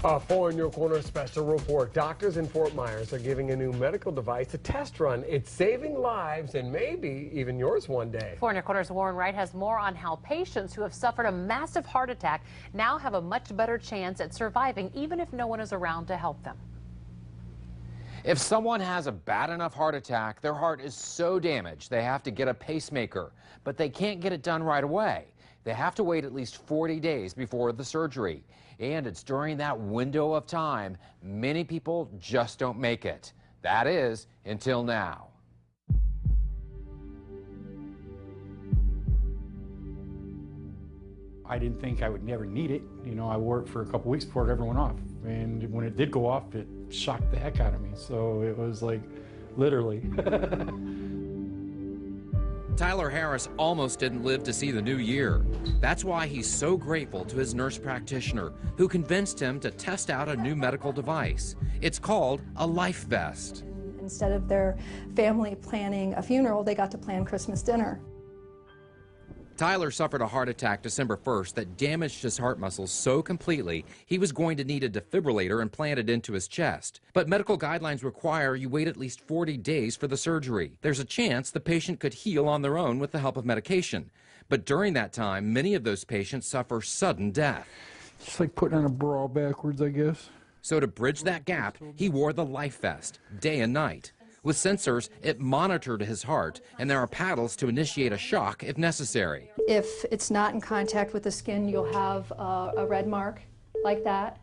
A 4 in Your Corner special report. Doctors in Fort Myers are giving a new medical device a test run. It's saving lives and maybe even yours one day. 4 in Your Corner's Warren Wright has more on how patients who have suffered a massive heart attack now have a much better chance at surviving, even if no one is around to help them. If someone has a bad enough heart attack, their heart is so damaged they have to get a pacemaker, but they can't get it done right away. They have to wait at least 40 days before the surgery. And it's during that window of time many people just don't make it. That is, until now. I didn't think I would never need it. You know, I wore it for a couple weeks before it ever went off. And when it did go off, it shocked the heck out of me. So it was like, literally. Tyler Harris almost didn't live to see the new year. That's why he's so grateful to his nurse practitioner who convinced him to test out a new medical device. It's called a life vest. Instead of their family planning a funeral, they got to plan Christmas dinner. Tyler suffered a heart attack December 1st that damaged his heart muscles so completely he was going to need a defibrillator implanted into his chest. But medical guidelines require you wait at least 40 days for the surgery. There's a chance the patient could heal on their own with the help of medication. But during that time, many of those patients suffer sudden death. It's like putting on a bra backwards, I guess. So to bridge that gap, he wore the life vest day and night. With sensors, it monitored his heart, and there are paddles to initiate a shock if necessary. If it's not in contact with the skin, you'll have a red mark like that.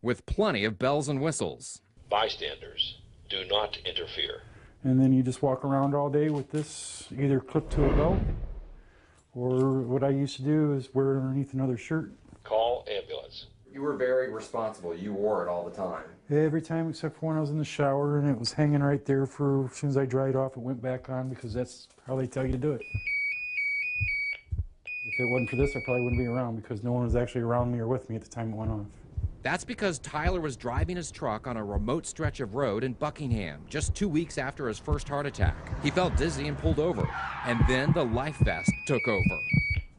With plenty of bells and whistles. Bystanders, do not interfere. And then you just walk around all day with this either clipped to a belt, or what I used to do is wear it underneath another shirt. Call ambulance. You were very responsible. You wore it all the time. Every time except for when I was in the shower, and it was hanging right there for as soon as I dried off, it went back on because that's how they tell you to do it. If it wasn't for this, I probably wouldn't be around because no one was actually around me or with me at the time it went off. That's because Tyler was driving his truck on a remote stretch of road in Buckingham just 2 weeks after his first heart attack. He felt dizzy and pulled over, and then the life vest took over.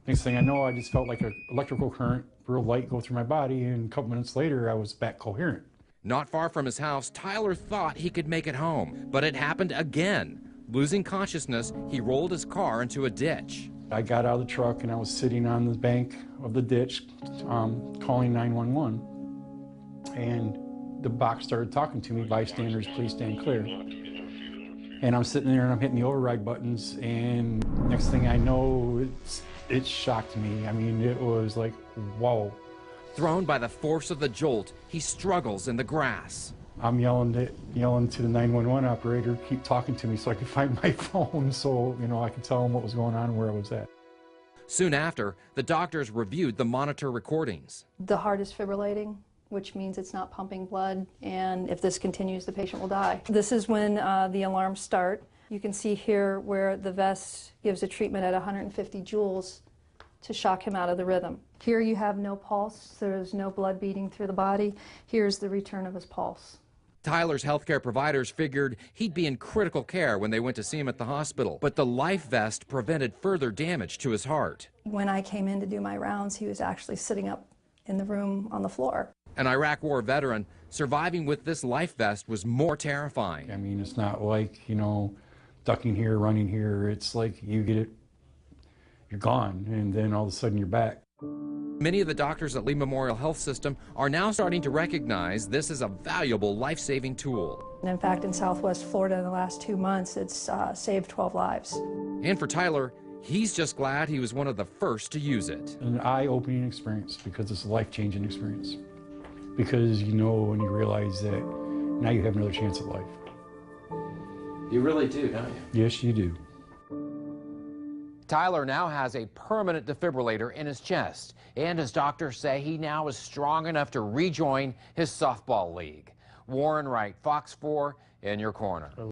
Next thing I know, I just felt like an electrical current, real light, go through my body, and a couple minutes later, I was back coherent. Not far from his house, Tyler thought he could make it home, but it happened again. Losing consciousness, he rolled his car into a ditch. I got out of the truck and I was sitting on the bank of the ditch calling 911. And the box started talking to me, bystanders, please stand clear. And I'm sitting there and I'm hitting the override buttons, and next thing I know, it shocked me. I mean, it was like, whoa. Thrown by the force of the jolt, he struggles in the grass. I'm yelling to the 911 operator, keep talking to me so I could find my phone so, you know, I could tell him what was going on and where I was at. Soon after, the doctors reviewed the monitor recordings. The heart is fibrillating, which means it's not pumping blood, and if this continues, the patient will die. This is when the alarms start. You can see here where the vest gives a treatment at 150 joules to shock him out of the rhythm. Here you have no pulse, there's no blood beating through the body. Here's the return of his pulse. Tyler's healthcare providers figured he'd be in critical care when they went to see him at the hospital, but the life vest prevented further damage to his heart. When I came in to do my rounds, he was actually sitting up in the room on the floor. An Iraq War veteran, surviving with this life vest was more terrifying. I mean, it's not like, you know, ducking here, running here. It's like you get it, you're gone, and then all of a sudden you're back. Many of the doctors at Lee Memorial Health System are now starting to recognize this is a valuable life-saving tool. And in fact, in Southwest Florida in the last 2 months, it's saved 12 lives. And for Tyler, he's just glad he was one of the first to use it. An eye-opening experience because it's a life-changing experience. Because you know when you realize that now you have another chance at life. You really do, don't you? Yes, you do. Tyler now has a permanent defibrillator in his chest, and his doctors say he now is strong enough to rejoin his softball league. Warren Wright, Fox 4, in your corner.